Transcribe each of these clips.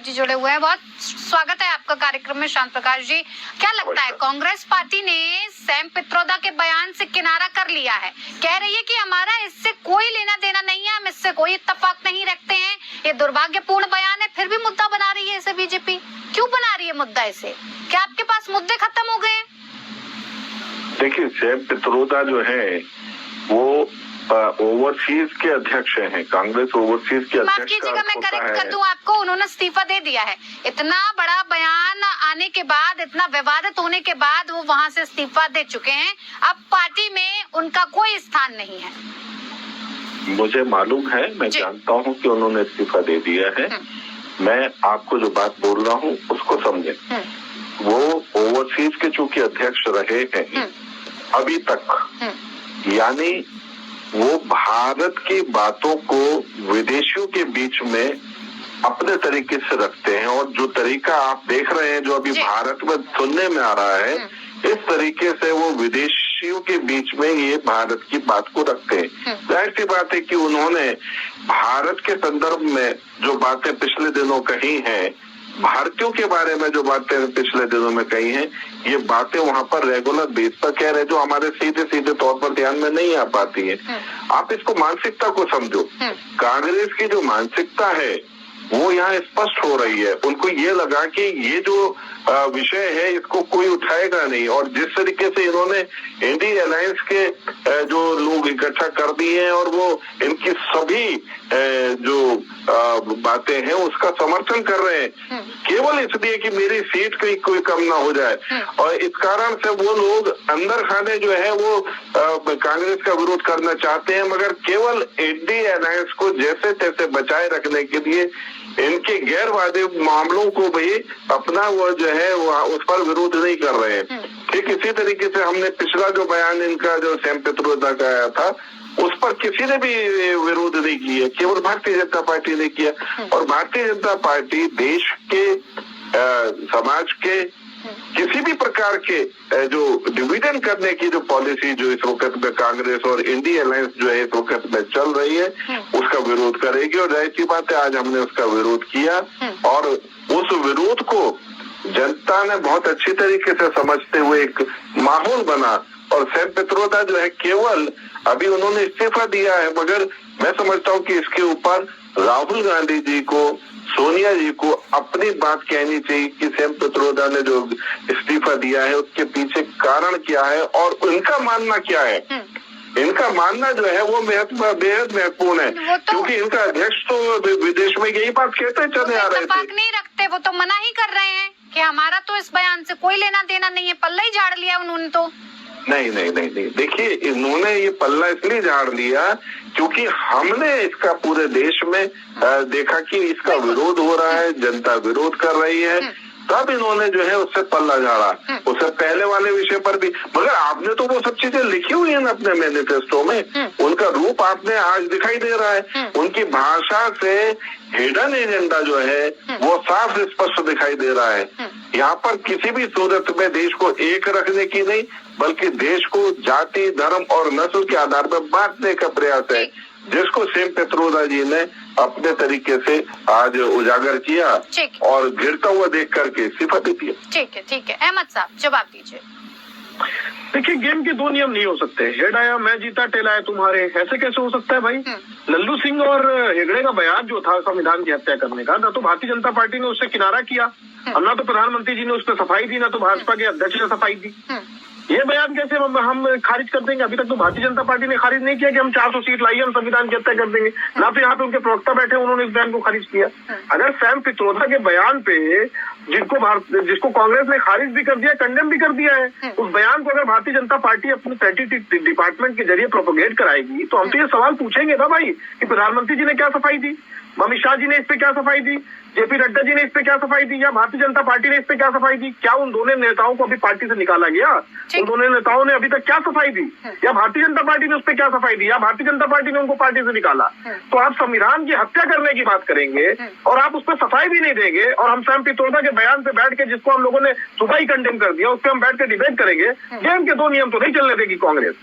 जी जुड़े हुए हैं। बहुत स्वागत है आपका कार्यक्रम में शांत प्रकाश जी। क्या लगता है, कांग्रेस पार्टी ने सैम पित्रोदा के बयान से किनारा कर लिया है, कह रही है कि हमारा इससे कोई लेना देना नहीं है, हम इससे कोई इत्तेफाक नहीं रखते हैं, ये दुर्भाग्यपूर्ण बयान है, फिर भी मुद्दा बना रही है इसे बीजेपी। क्यों बना रही है मुद्दा इसे? क्या आपके पास मुद्दे खत्म हो गए? देखिए, सैम पित्रोदा जो है वो ओवरसीज के अध्यक्ष हैं, कांग्रेस ओवरसीज के अध्यक्ष। माफ कीजिएगा, मैं करेक्ट कर दूं आपको, उन्होंने इस्तीफा दे दिया है। इतना बड़ा बयान आने के बाद, इतना विवादित होने के बाद वो वहां से इस्तीफा दे चुके हैं। अब पार्टी में उनका कोई स्थान नहीं है। मुझे मालूम है, मैं जानता हूं कि उन्होंने इस्तीफा दे दिया है। मैं आपको जो बात बोल रहा हूं उसको समझे। वो ओवरसीज के चूंकि अध्यक्ष रहे हैं अभी तक, यानी वो भारत की बातों को विदेशियों के बीच में अपने तरीके से रखते हैं, और जो तरीका आप देख रहे हैं जो अभी भारत में सुनने में आ रहा है, इस तरीके से वो विदेशियों के बीच में ये भारत की बात को रखते हैं। जाहिर सी बात है कि उन्होंने भारत के संदर्भ में जो बातें पिछले दिनों कही हैं, भारतीयों के बारे में जो बातें पिछले दिनों में कही हैं, ये बातें वहां पर रेगुलर बेस पर कह रहे हैं, जो हमारे सीधे सीधे तौर पर ध्यान में नहीं आ पाती है। आप इसको मानसिकता को समझो। कांग्रेस की जो मानसिकता है वो यहाँ स्पष्ट हो रही है। उनको ये लगा कि ये जो विषय है इसको कोई उठाएगा नहीं, और जिस तरीके से इन्होंने इंडी अलायंस के जो लोग इकट्ठा कर दिए हैं और वो इनकी सभी जो बातें हैं उसका समर्थन कर रहे हैं, केवल इसलिए कि मेरी सीट कहीं कोई कम ना हो जाए, और इस कारण से वो लोग अंदर खाने जो है वो कांग्रेस का विरोध करना चाहते हैं, मगर केवल इंडी अलायंस को जैसे तैसे बचाए रखने के लिए इनके गैर वाजिब मामलों को भी अपना वो जो है वो उस पर विरोध नहीं कर रहे हैं। ठीक इसी तरीके से हमने पिछला जो बयान इनका जो सैम पित्रोदा का आया था उस पर किसी ने भी विरोध नहीं किया, केवल भारतीय जनता पार्टी ने किया। और भारतीय जनता पार्टी देश के समाज के किसी भी प्रकार के जो डिविडेंड करने की जो पॉलिसी जो इस वक्त में कांग्रेस और इंडी अलायंस जो है इस वक्त में चल रही है उसका विरोध करेगी, और जाहिर सी बात है आज हमने उसका विरोध किया, और उस विरोध को जनता ने बहुत अच्छी तरीके से समझते हुए एक माहौल बना। और सैम पित्रोदा जो है केवल अभी उन्होंने इस्तीफा दिया है, मगर मैं समझता हूँ कि इसके ऊपर राहुल गांधी जी को, सोनिया जी को अपनी बात कहनी चाहिए कि सैम पित्रोदा ने जो इस्तीफा दिया है उसके पीछे कारण क्या है और उनका मानना क्या है। इनका मानना जो है वो बेहद महत्वपूर्ण है, क्योंकि इनका अध्यक्ष तो विदेश में यही बात कहते चले आ रहे थे। नहीं रखते, वो तो मना ही कर रहे हैं कि हमारा तो इस बयान से कोई लेना देना नहीं है, पल्ला ही झाड़ लिया उन्होंने तो। नहीं, देखिए, इन्होंने ये पल्ला इसलिए झाड़ लिया क्योंकि हमने इसका पूरे देश में देखा कि इसका विरोध हो रहा है, जनता विरोध कर रही है, तब इन्होंने जो है उससे पल्ला झाड़ा। उससे पहले वाले विषय पर भी, मगर आपने तो वो सब चीजें लिखी हुई है ना अपने मैनिफेस्टो में, उनका रूप आपने आज दिखाई दे रहा है। उनकी भाषा से हिडन एजेंडा जो है वो साफ स्पष्ट दिखाई दे रहा है। यहाँ पर किसी भी सूरत में देश को एक रखने की नहीं, बल्कि देश को जाति, धर्म और नस्ल के आधार पर बांटने का प्रयास है, जिसको सैम पित्रोदा जी ने अपने तरीके से आज उजागर किया और गिरता हुआ देख करके इस्तीफा दे दिया। ठीक है अहमद साहब जवाब दीजिए। देखिए, गेम के दो नियम नहीं हो सकते। हेड आया मैं जीता, टेल आया तुम्हारे, ऐसे कैसे हो सकता है भाई? लल्लू सिंह और हेगड़े का बयान जो था संविधान की हत्या करने का, ना तो भारतीय जनता पार्टी ने उससे किनारा किया और ना तो प्रधानमंत्री जी ने उस पर सफाई दी, ना तो भाजपा के अध्यक्ष ने सफाई दी। ये बयान कैसे हम खारिज कर देंगे? अभी तक तो भारतीय जनता पार्टी ने खारिज नहीं किया कि हम 400 सीट लाइए, हम संविधान की हत्या कर देंगे, ना तो यहाँ पे उनके प्रवक्ता बैठे उन्होंने इस बयान को खारिज किया। अगर सैम पित्रोदा के बयान पे जिसको कांग्रेस ने खारिज भी कर दिया, कंडेम भी कर दिया है, उस बयान को अगर भारतीय जनता पार्टी अपने स्टैटिस्टिक्स डिपार्टमेंट के जरिए प्रोपोगेट कराएगी तो हम तो ये सवाल पूछेंगे ना भाई कि प्रधानमंत्री जी ने क्या सफाई दी, अमित शाह जी ने इस पे क्या सफाई दी, जेपी नड्डा जी ने इस पे क्या सफाई दी, या भारतीय जनता पार्टी ने इस पे क्या सफाई दी? क्या उन दोनों नेताओं को अभी पार्टी से निकाला गया? उन दोनों नेताओं ने अभी तक क्या सफाई दी? या भारतीय जनता पार्टी ने उस पे क्या सफाई दी, या भारतीय जनता पार्टी ने उनको पार्टी से निकाला? तो आप संविधान की हत्या करने की बात करेंगे और आप उस पर सफाई भी नहीं देंगे, और हम सैम पित्रोदा के बयान पे बैठ के, जिसको हम लोगों ने सुबह ही कंडेम कर दिया, उस पर हम बैठ के डिबेट करेंगे। गेम के दो नियम तो नहीं चलने देगी कांग्रेस।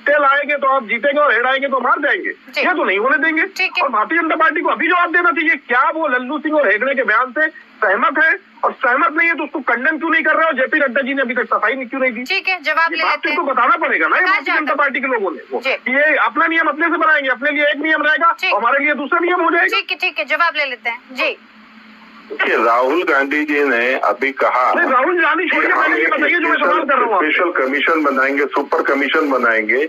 टेल आएंगे तो आप जीतेंगे और हेड आएंगे तो हम हार जाएंगे, ये तो नहीं होने देंगे। और भारतीय जनता पार्टी को अभी जवाब देना चाहिए, क्या वो लल्लू सिंह और हेगड़े हेगड़े के बयान से सहमत है, और सहमत नहीं है तो उसको कंडेम क्यों नहीं कर रहे हो? जेपी नड्डा जी ने अभी तक सफाई क्यों नहीं दी? ठीक है, जवाब ले लेते हैं। तो बताना पड़ेगा ना ये भारतीय जनता पार्टी के लोगों ने कि ये अपना नियम अपने से बनाएंगे, अपने लिए एक नियम रहेगा, हमारे लिए दूसरा नियम हो जाएगा। ठीक है, जवाब ले लेते हैं जी। कि राहुल गांधी जी ने अभी कहा, राहुल गांधी छोड़िए, पहले ये बताइए जो मैं सवाल कर रहा हूँ। स्पेशल कमीशन बनाएंगे, सुपर कमीशन बनाएंगे,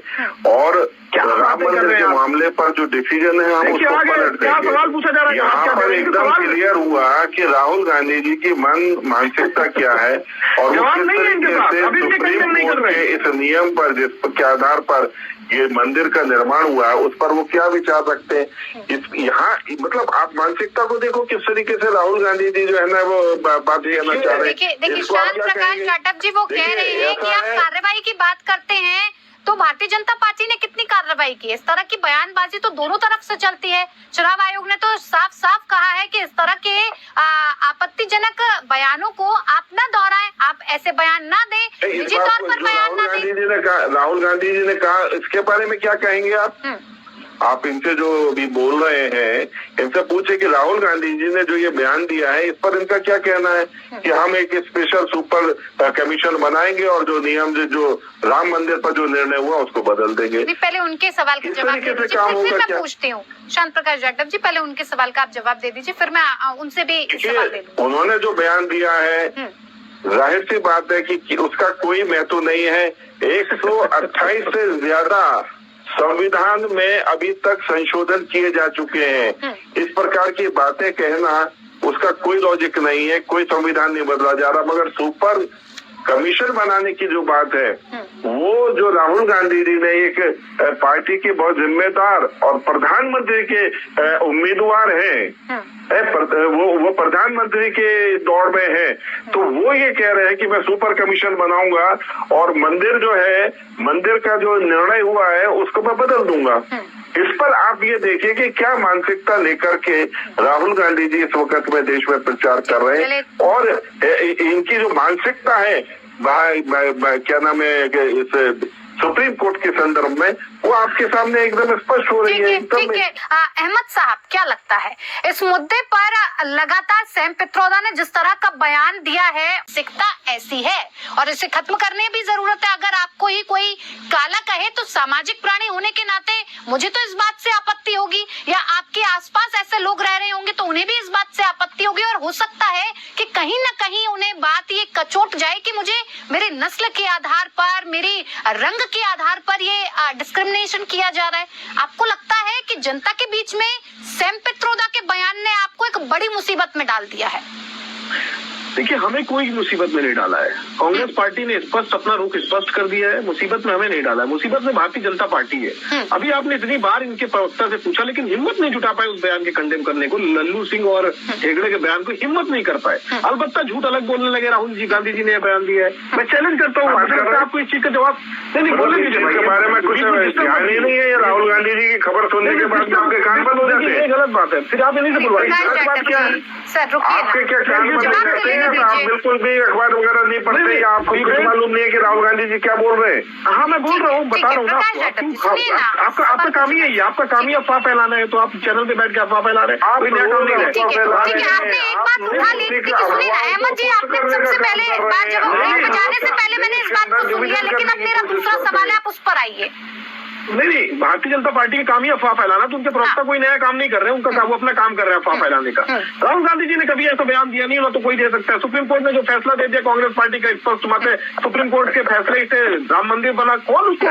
और राम मंदिर के मामले पर जो डिसीजन है हम उसको पलट देंगे। सवाल पूछा जा रहा है यहाँ पर एकदम क्लियर हुआ कि राहुल गांधी जी की मानसिकता क्या है, और वो किस तरीके से सुप्रीम कोर्ट के इस नियम पर जिसके आधार पर ये मंदिर का निर्माण हुआ है उस पर वो क्या विचार रखते हैं। यहाँ मतलब आप मानसिकता को देखो किस तरीके से राहुल गांधी जी जो है ना वो बात कहना चाह रहे हैं। देखिए शांत प्रकाश जाटव जी वो कह रहे हैं कि आप कार्रवाई की बात करते हैं तो भारतीय जनता पार्टी ने कितनी कार्रवाई की? इस तरह की बयानबाजी तो दोनों तरफ से चलती है। चुनाव आयोग ने तो साफ साफ कहा है कि इस तरह के आपत्तिजनक बयानों को आप न दोहराएं, आप ऐसे बयान ना दें, निजी तौर पर बयान ना दें। राहुल गांधी जी ने कहा, इसके बारे में क्या कहेंगे आप इनसे जो अभी बोल रहे हैं इनसे पूछे कि राहुल गांधी जी ने जो ये बयान दिया है इस पर इनका क्या कहना है कि हम एक स्पेशल सुपर कमीशन बनाएंगे और जो नियम जो राम मंदिर पर जो निर्णय हुआ उसको बदल देंगे। पहले उनके सवाल का जवाब दे दीजिए, फिर मैं पूछती हूँ। शांत प्रकाश जाटव जी पहले उनके सवाल का आप जवाब दे दीजिए, फिर मैं उनसे भी सवाल दे दूँ। उन्होंने जो बयान दिया है जाहिर सी बात है कि उसका कोई महत्व नहीं है। 128 से ज्यादा संविधान में अभी तक संशोधन किए जा चुके हैं। इस प्रकार की बातें कहना उसका कोई लॉजिक नहीं है, कोई संविधान नहीं बदला जा रहा। मगर सुपर कमीशन बनाने की जो बात है वो जो राहुल गांधी जी ने एक पार्टी के बहुत जिम्मेदार और प्रधानमंत्री के उम्मीदवार हैं, वो प्रधानमंत्री के दौर में है, तो वो ये कह रहे हैं कि मैं सुपर कमीशन बनाऊंगा और मंदिर जो है, मंदिर का जो निर्णय हुआ है उसको मैं बदल दूंगा। इस पर आप ये देखिए कि क्या मानसिकता लेकर के राहुल गांधी जी इस वक्त में देश में प्रचार कर रहे हैं, और इनकी जो मानसिकता है क्या नाम है इस सुप्रीम कोर्ट के संदर्भ में वो आपके सामने एकदम स्पष्ट हो रही है। ठीक है अहमद साहब, क्या लगता है इस मुद्दे पर लगातार सैम पित्रोदा ने जिस तरह का बयान दिया है, मानसिकता ऐसी है और इसे खत्म करने भी जरूरत है। अगर आपको ही कोई काला कहे तो सामाजिक प्राणी होने के नाते मुझे तो इस बात से आपत्ति होगी, या आपके आसपास ऐसे लोग रह रहे होंगे तो उन्हें भी इस बात से आपत्ति होगी, और हो सकता है कि कहीं न कहीं उन्हें बात ये कचोट जाए कि मुझे मेरे नस्ल के आधार पर, मेरी रंग के आधार पर ये डिस्क्रिमिनेशन किया जा रहा है। आपको लगता है कि जनता के बीच में सैम पित्रोदा के बयान ने आपको एक बड़ी मुसीबत में डाल दिया है? देखिए, हमें कोई मुसीबत में नहीं डाला है। कांग्रेस पार्टी ने स्पष्ट अपना रुख स्पष्ट कर दिया है, मुसीबत में हमें नहीं डाला है। मुसीबत में भारतीय जनता पार्टी है। अभी आपने इतनी बार इनके प्रवक्ता से पूछा लेकिन हिम्मत नहीं जुटा पाए उस बयान के कंडेम करने को। लल्लू सिंह और हेगड़े के बयान को हिम्मत नहीं कर पाए। अलबत्ता झूठ अलग बोलने लगे राहुल जी गांधी जी ने बयान दिया है। मैं चैलेंज करता हूँ आपको इस चीज का जवाब नहीं बोलने दीजिए। इसके बारे में कुछ ध्यान ही नहीं है। राहुल गांधी जी की खबर सुनने के बाद आपके कान बंद हो जाते हैं। गलत बात है, फिर आप इन्हीं से बुलवाइए। गलत बात क्या है? आपके क्या कान बंद हो जाते हैं? आप बिल्कुल भी अखबार वगैरह नहीं पढ़ते, आपको कुछ मालूम नहीं है कि राहुल गांधी जी क्या बोल रहे हैं? हाँ, मैं बोल रहा हूँ, बता रहा हूँ आपका काम ही है, आपका काम ही अफवाह फैलाना है, तो आप चैनल पे बैठ के अफवाह फैला रहे हैं। आपने एक बात उठा ली। सुनिए अहमद जी, आपने सबसे पहले बात जब हम जाने से पहले मैंने इस बात को सुन लिया, लेकिन अब मेरा दूसरा सवाल है, आप उस पर आइए। नहीं, भारतीय जनता पार्टी का काम ही अफवाह फैलाना, तो उनके प्रवक्ता कोई नया काम नहीं कर रहे हैं, उनका वो अपना काम कर रहे हैं अफवाह फैलाने का। राहुल गांधी जी ने कभी ऐसा बयान दिया नहीं, तो कोई दे सकता है। सुप्रीम कोर्ट ने जो फैसला दे दिया कांग्रेस पार्टी का स्पष्ट मत है, सुप्रीम कोर्ट के फैसले से राम मंदिर बना, कौन उसको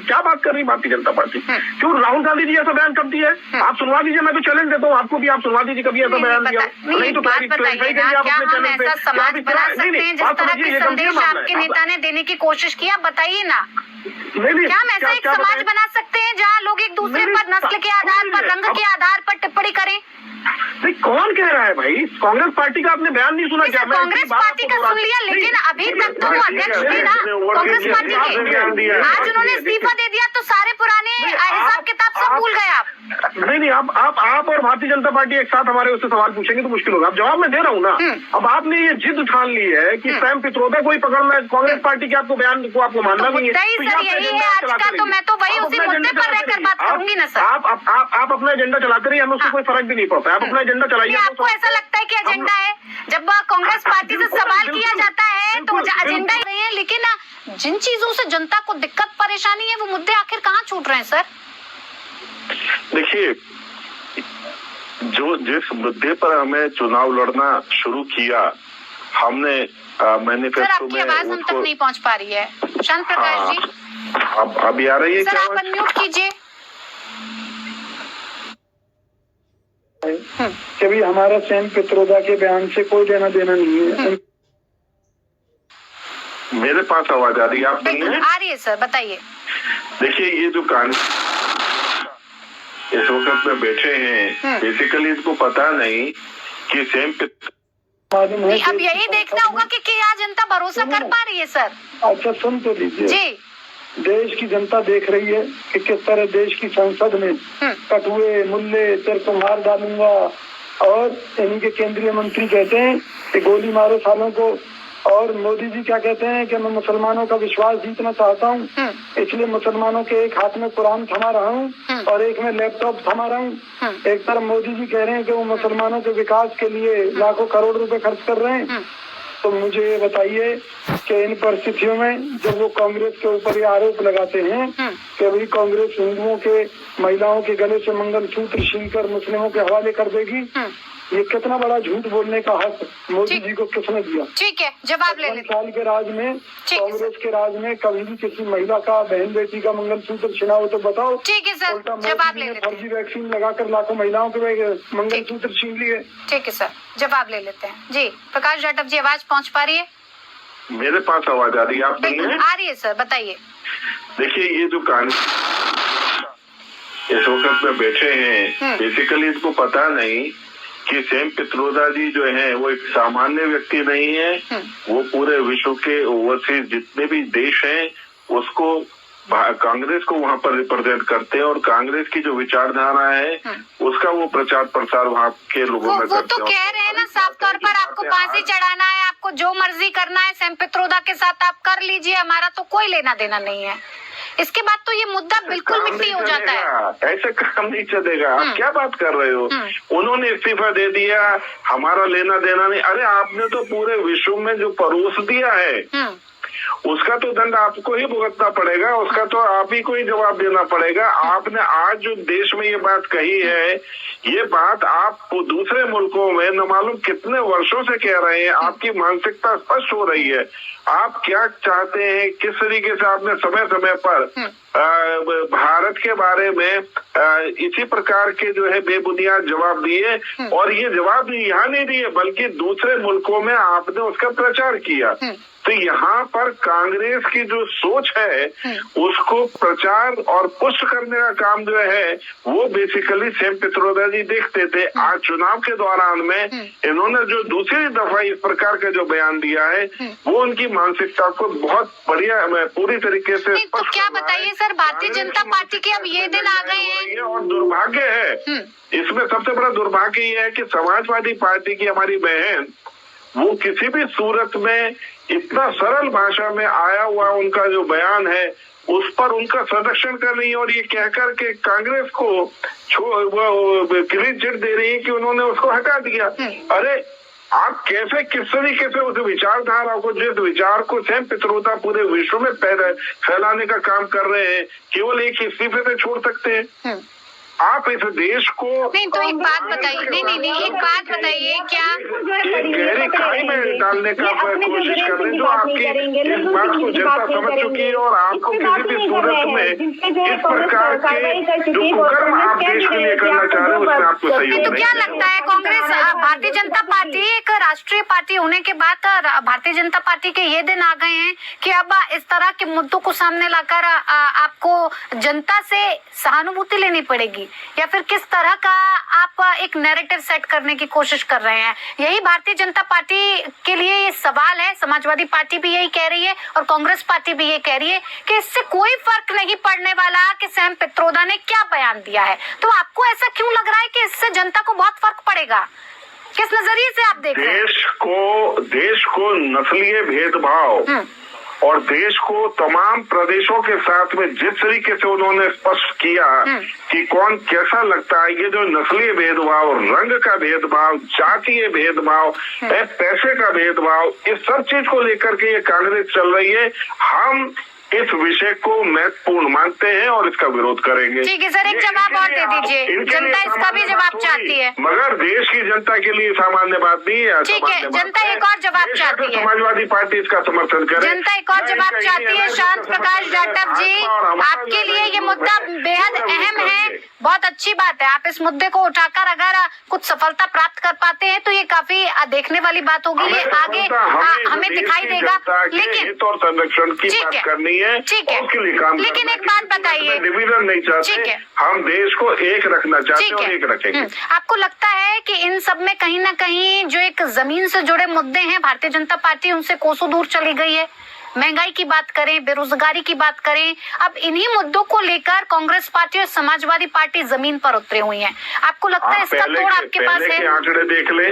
क्या बात कर रही भारतीय जनता पार्टी? क्यों राहुल गांधी जी ऐसा बयान कब दिया है? आप सुनवा दीजिए, मैं तो चैलेंज देता हूँ आपको भी, आप सुनवा दीजिए कभी ऐसा बयान दिया। नहीं तो आपके नेता ने देने की कोशिश किया, बताइए ना। क्या हम ऐसा एक समाज बना सकते हैं जहाँ लोग एक दूसरे पर नस्ल के आधार पर, रंग के आधार पर टिप्पणी करें? नहीं, कौन कह रहा है भाई? कांग्रेस पार्टी का आपने बयान नहीं सुना क्या? कांग्रेस पार्टी का सुन लिया, लेकिन अभी तक तो वो अध्यक्ष थे ना कांग्रेस पार्टी के। आज उन्होंने इस्तीफा दे दिया तो सारे पुराने हिसाब किताब सब भूल गए आप। नहीं, आप और भारतीय जनता पार्टी एक साथ हमारे उससे सवाल पूछेंगे तो मुश्किल होगा। अब जवाब मैं दे रहा हूँ ना। अब आपने ये जिद ठान ली है कि सैम पित्रोदा को ही पकड़ना है, कांग्रेस पार्टी के आपको बयान को आपको मानना नहीं है। सर यही है आज का, तो मैं तो वही उसी मुद्दे पर रहकर बात करूंगी ना सर। आप अपना एजेंडा चलाते रहिए, हमें उससे कोई फर्क भी नहीं पड़ता है। आप अपना एजेंडा चलाइए। आपको ऐसा लगता है कि एजेंडा है? जब कांग्रेस पार्टी से सवाल किया जाता है तो एजेंडा ही है, लेकिन जिन चीजों से जनता को दिक्कत परेशानी है वो मुद्दे आखिर कहाँ छूट रहे हैं सर? देखिए, जो जिस मुद्दे पर हमें चुनाव लड़ना शुरू किया हमने मैनिफेस्टो में, आपकी आवाज हम तक नहीं पहुंच पा रही है शांत प्रकाश जी। अब आ रही है सर, क्या? आप अनम्यूट कीजिए। कभी हमारा सैम पित्रोदा के बयान से कोई लेना देना नहीं है। मेरे पास आवाज आ रही है, आप सुनिए। आ रही है सर, बताइए। देखिए, ये जो इस वक्त में बैठे हैं, बेसिकली इसको पता नहीं कि सैम नहीं, अब यही देखना होगा कि क्या जनता भरोसा कर पा रही है सर। अच्छा, सुन तो लीजिए जी। देश की जनता देख रही है कि किस तरह देश की संसद में कटुए मुल्ले तेरे को मार डालूंगा, और इन्हीं के केंद्रीय मंत्री कहते हैं कि गोली मारो सालों को, और मोदी जी क्या कहते हैं कि मैं मुसलमानों का विश्वास जीतना चाहता हूँ, इसलिए मुसलमानों के एक हाथ में कुरान थमा रहा हूँ और एक में लैपटॉप थमा रहा हूँ। एक तरफ मोदी जी कह रहे हैं कि वो मुसलमानों के विकास के लिए लाखों करोड़ रुपए खर्च कर रहे हैं। तो मुझे ये बताइए कि इन परिस्थितियों में जब वो कांग्रेस के ऊपर ये आरोप लगाते हैं कि भाई कांग्रेस हिंदुओं के महिलाओं के गले से मंगलसूत्र छीन कर मुस्लिमों के हवाले कर देगी, ये कितना बड़ा झूठ बोलने का हक मोदी जी को किसने दिया? ठीक है, जवाब ले लेते। साल के राज में, कांग्रेस के राज में कभी भी किसी महिला का, बहन बेटी का मंगलसूत्र छिना हो तो बताओ। ठीक है सर, जवाब ले लेते हैं। फर्जी वैक्सीन लगाकर लाखों महिलाओं के मंगलसूत्र छीन लिए। ठीक है सर, जवाब ले लेते हैं। जी प्रकाश जाटव जी, आवाज पहुंच पा रही है? मेरे पास आवाज आ रही है, आप सुनिए। आ रही है सर, बताइए। देखिए, ये जो इस वक्त में बैठे हैं, बेसिकली इसको पता नहीं कि सैम पित्रोदा जी जो है वो एक सामान्य व्यक्ति नहीं है। वो पूरे विश्व के ओवरसीज जितने भी देश हैं उसको, कांग्रेस को वहाँ पर रिप्रेजेंट करते हैं, और कांग्रेस की जो विचारधारा है उसका वो प्रचार प्रसार वहाँ के लोगों में करते हैं। वो तो कह रहे हैं ना साफ तौर पर, आपको फांसी चढ़ाना है, आपको जो मर्जी करना है सैम पित्रोदा के साथ आप कर लीजिए, हमारा तो कोई लेना देना नहीं है। इसके बाद तो ये मुद्दा बिल्कुल मिट्टी हो जाता है। ऐसे काम नहीं चलेगा। आप क्या बात कर रहे हो? उन्होंने इस्तीफा दे दिया, हमारा लेना देना नहीं। अरे आपने तो पूरे विश्व में जो परोस दिया है उसका तो दंड आपको ही भुगतना पड़ेगा, उसका तो आप ही को ही जवाब देना पड़ेगा। आपने आज जो देश में ये बात कही है, ये बात आप दूसरे मुल्कों में न मालूम कितने वर्षों से कह रहे हैं। आपकी मानसिकता स्पष्ट हो रही है, आप क्या चाहते हैं, किस तरीके से आपने समय समय पर भारत के बारे में इसी प्रकार के जो है बेबुनियाद जवाब दिए, और ये जवाब यहाँ नहीं दिए बल्कि दूसरे मुल्कों में आपने उसका प्रचार किया। तो यहाँ पर कांग्रेस की जो सोच है उसको प्रचार और पुष्ट करने का काम जो है वो बेसिकली सैम पित्रोदा जी देखते थे। आज चुनाव के दौरान में इन्होंने जो दूसरी दफा इस प्रकार का जो बयान दिया है वो उनकी मानसिकता को बहुत बढ़िया पूरी तरीके से तो क्या बताइए सर, भारतीय जनता पार्टी के अब ये दिन आ गए हैं, और दुर्भाग्य है इसमें, सबसे बड़ा दुर्भाग्य ये है कि समाजवादी पार्टी की हमारी बहन वो किसी भी सूरत में इतना सरल भाषा में आया हुआ उनका जो बयान है उस पर उनका संरक्षण कर रही है, और ये कहकर के कांग्रेस को क्लीन चिट दे रही है कि उन्होंने उसको हटा दिया। अरे आप कैसे, किस तरीके से उस विचारधारा को, जिस विचार को सैम पित्रोदा पूरे विश्व में फैलाने का काम कर रहे हैं, केवल एक इस्तीफे से छोड़ सकते हैं? आप इस देश को नहीं, तो एक बात बताइए, नहीं एक बात बताइए, क्या गहरी खाई में डालने का कोशिश कर रहे हैं जो आपकी इस बात को जनता समझ चुकी है, और आपको किसी भी सूरत में इस प्रकार के जो कुकर्म आप देश के लिए करना चाह रहे हैं उसमें आपको सहयोग तो क्या लगता है कांग्रेस, भारतीय जनता पार्टी एक राष्ट्रीय पार्टी होने के बाद भारतीय जनता पार्टी के ये दिन आ गए हैं कि अब इस तरह के मुद्दों को सामने लाकर आपको जनता से सहानुभूति लेनी पड़ेगी? या फिर किस तरह का आप एक नैरेटिव सेट करने की कोशिश कर रहे हैं? यही भारतीय जनता पार्टी के लिए ये सवाल है। समाजवादी पार्टी भी यही कह रही है और कांग्रेस पार्टी भी ये कह रही है कि इससे कोई फर्क नहीं पड़ने वाला कि सैम पित्रोदा ने क्या बयान दिया है। तो आपको ऐसा क्यों लग रहा है कि इससे जनता को बहुत फर्क पड़ेगा? किस नजरिए से आप देख रहे हैं? देश को नस्लीय भेदभाव और देश को तमाम प्रदेशों के साथ में जिस तरीके से उन्होंने स्पष्ट किया कि कौन कैसा लगता है, ये जो नस्लीय भेदभाव, रंग का भेदभाव, जातीय भेदभाव, पैसे का भेदभाव, इस सब चीज को लेकर के ये कांग्रेस चल रही है। हम इस विषय को महत्वपूर्ण मानते हैं और इसका विरोध करेंगे। ठीक है सर, एक जवाब और दे दीजिए, जनता इसका भी जवाब चाहती है। मगर देश की जनता के लिए सामान्य बात नहीं है। ठीक है, जनता एक और जवाब चाहती है। समाजवादी पार्टी इसका समर्थन करे। जनता एक और जवाब चाहती है। शांत प्रकाश जाटव जी, आपके लिए ये मुद्दा बेहद अहम है, बहुत अच्छी बात है। आप इस मुद्दे को उठाकर अगर कुछ सफलता प्राप्त कर पाते हैं तो ये काफी देखने वाली बात होगी, ये आगे हमें दिखाई देगा। लेकिन संरक्षण की बात करनी है, ठीक है, लेकिन एक बात बताइए, डिवीजन नहीं चाहते, हम देश को एक रखना चाहते हैं और एक रखेंगे। आपको लगता है कि इन सब में कहीं ना कहीं जो एक जमीन से जुड़े मुद्दे हैं, भारतीय जनता पार्टी उनसे कोसों दूर चली गई है? महंगाई की बात करें, बेरोजगारी की बात करें, अब इन्हीं मुद्दों को लेकर कांग्रेस पार्टी और समाजवादी पार्टी जमीन पर उतरे हुई हैं। आपको लगता है इसका तोड़ आपके पास है? आंकड़े देख लें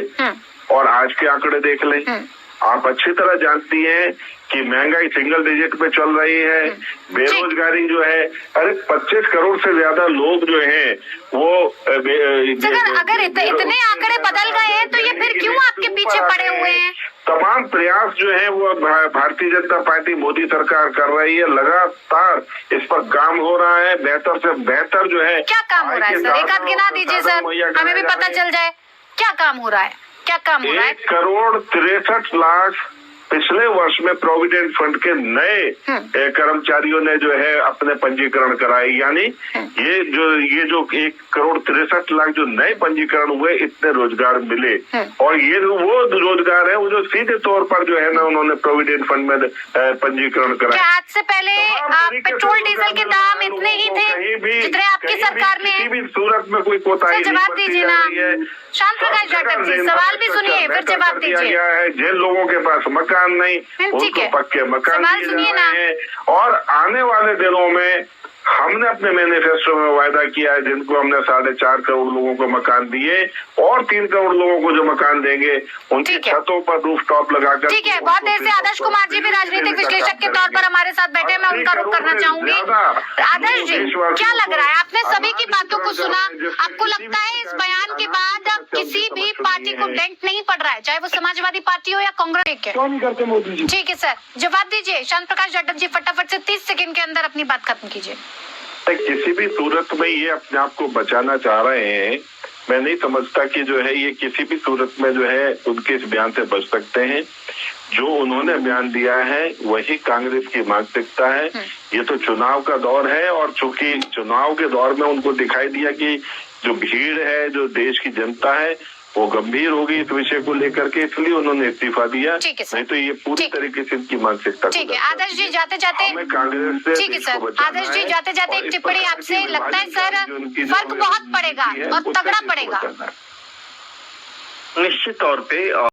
और आज के आंकड़े देख लें। आप अच्छी तरह जानती हैं कि महंगाई सिंगल डिजिट पे चल रही है, बेरोजगारी जो है, अरे 25 करोड़ से ज्यादा लोग जो हैं वो अगर इतने आंकड़े बदल गए हैं तो ये फिर क्यों आपके पीछे पड़े हुए हैं? तमाम प्रयास जो है वो भारतीय जनता पार्टी मोदी सरकार कर रही है, लगातार इस पर काम हो रहा है, बेहतर से बेहतर जो है। क्या काम हो रहा है सर? एक आध गिना दीजिए सर, हमें भी पता चल जाए क्या काम हो रहा है, क्या काम हो रहा है? 1,63,00,000 पिछले वर्ष में प्रोविडेंट फंड के नए कर्मचारियों ने जो है अपने पंजीकरण कराए, यानी ये जो 1,63,00,000 जो नए पंजीकरण हुए, इतने रोजगार मिले। और ये वो रोजगार है वो जो सीधे तौर पर जो है ना उन्होंने प्रोविडेंट फंड में पंजीकरण कराया। आज से पहले पेट्रोल डीजल के दाम इतने ही थे जितने आपकी सरकार में? किसी भी सूरत में कोई कोताही जवाब दीजिए ना। शांत प्रकाश जाटव जी, सवाल भी सुनिए फिर जवाब दीजिए। जिन लोगों के पास मकान नहीं, उनको पक्के मकान दिए जा रहे हैं। और आने वाले दिनों में हमने अपने मैनिफेस्टो में वायदा किया है, जिनको हमने 4.5 करोड़ लोगों को मकान दिए और 3 करोड़ लोगों को जो मकान देंगे उनकी छतों पर रूफटॉप लगाकर। ठीक है, बहुत देर से आदर्श कुमार जी भी राजनीतिक विश्लेषक के तौर पर हमारे साथ बैठे, मैं उनका रुख करना चाहूंगी। आदर्श जी, क्या लग रहा है? आपने सभी की बातों को सुना, आपको लगता है इस बयान के बाद किसी भी पार्टी को डेंट नहीं पड़ रहा है, चाहे वो समाजवादी पार्टी हो या कांग्रेस? क्यों नहीं करते मोदी जी? ठीक है सर, जवाब दीजिए शांत प्रकाश जाटव जी, फटाफट से 30 सेकंड के अंदर अपनी बात खत्म कीजिए। किसी भी सूरत में ये अपने आप को बचाना चाह रहे हैं, मैं नहीं समझता कि जो है ये किसी भी सूरत में जो है उनके इस बयान से बच सकते हैं। जो उन्होंने बयान दिया है वही कांग्रेस की मानसिकता है। ये तो चुनाव का दौर है और चूंकि चुनाव के दौर में उनको दिखाई दिया कि जो भीड़ है, जो देश की जनता है, वो गंभीर होगी इस विषय को लेकर के, इसलिए उन्होंने इस्तीफा दिया। नहीं तो ये पूरी तरीके से इनकी मानसिकता। ठीक है आदर्श जी, जाते जाते कांग्रेस से ठीक है सर, आदर्श जी जाते जाते एक टिप्पणी आपसे, लगता है सर फर्क बहुत पड़ेगा और तगड़ा पड़ेगा? निश्चित तौर पे